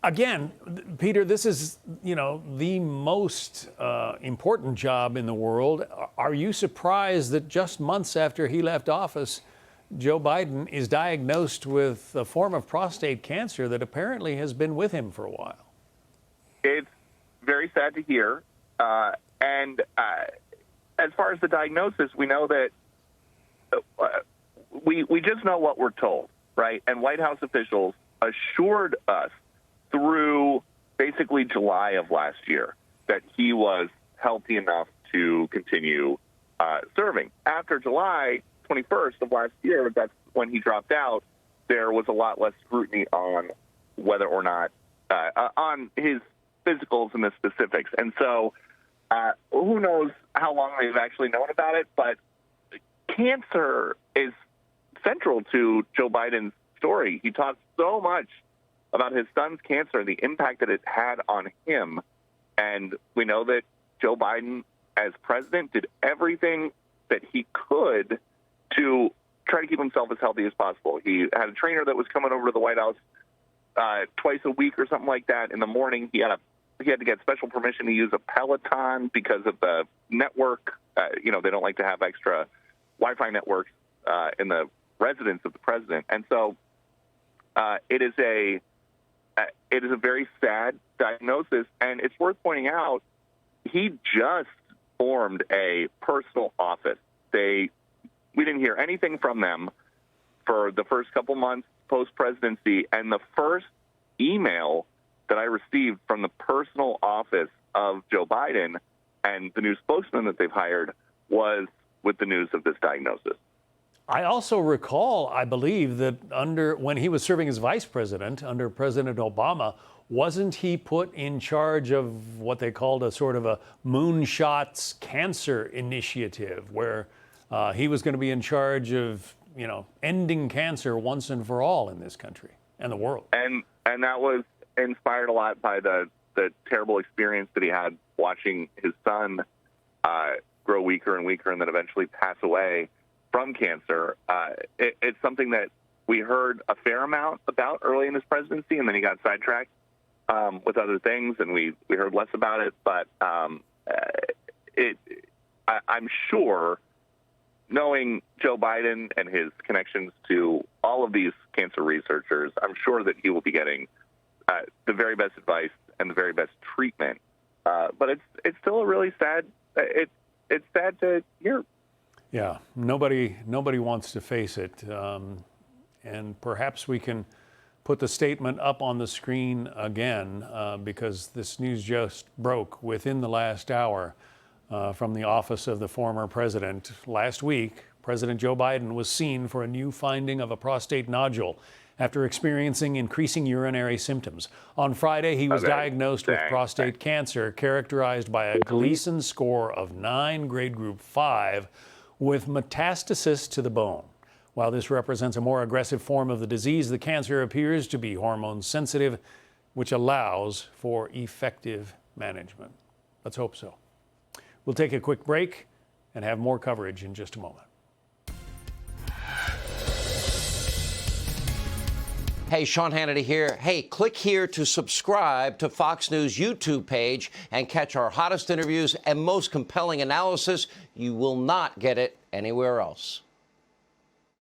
Again, Peter, this is, the most important job in the world. Are you surprised that just months after he left office, Joe Biden is diagnosed with a form of prostate cancer that apparently has been with him for a while? It's very sad to hear. And as far as the diagnosis, we know that we just know what we're told, right? And White House officials assured us through basically July of last year that he was healthy enough to continue serving. After July 21st of last year, that's when he dropped out, there was a lot less scrutiny on whether or not, on his physicals and the specifics. And so who knows how long they've actually known about it, but cancer is central to Joe Biden's story. He talks so much about his son's cancer and the impact that it had on him. And we know that Joe Biden, as president, did everything that he could to try to keep himself as healthy as possible. He had a trainer that was coming over to the White House twice a week or something like that. In the morning, he had to get special permission to use a Peloton because of the network. They don't like to have extra Wi-Fi networks in the residence of the president. And so it is a very sad diagnosis. And it's worth pointing out, he just formed a personal office. We didn't hear anything from them for the first couple months post-presidency. And the first email that I received from the personal office of Joe Biden and the new spokesman that they've hired was with the news of this diagnosis. I also recall, I believe, that when he was serving as vice president under President Obama, wasn't he put in charge of what they called a sort of a moonshots cancer initiative, where he was going to be in charge of, ending cancer once and for all in this country and the world? And that was inspired a lot by the terrible experience that he had watching his son grow weaker and weaker and then eventually pass away from cancer. It's something that we heard a fair amount about early in his presidency, and then he got sidetracked with other things, and we heard less about it. But I'm sure, knowing Joe Biden and his connections to all of these cancer researchers, I'm sure that he will be getting the very best advice and the very best treatment. But it's still a really sad. It's sad to hear. Yeah, nobody wants to face it, and perhaps we can put the statement up on the screen again because this news just broke within the last hour from the office of the former president. Last week, President Joe Biden was seen for a new finding of a prostate nodule after experiencing increasing urinary symptoms. On Friday, he was diagnosed with prostate cancer, characterized by a Gleason score of 9, grade group 5, with metastasis to the bone. While this represents a more aggressive form of the disease, the cancer appears to be hormone sensitive, which allows for effective management. Let's hope so. We'll take a quick break and have more coverage in just a moment. Hey, Sean Hannity here. Hey, click here to subscribe to Fox News YouTube page and catch our hottest interviews and most compelling analysis. You will not get it anywhere else.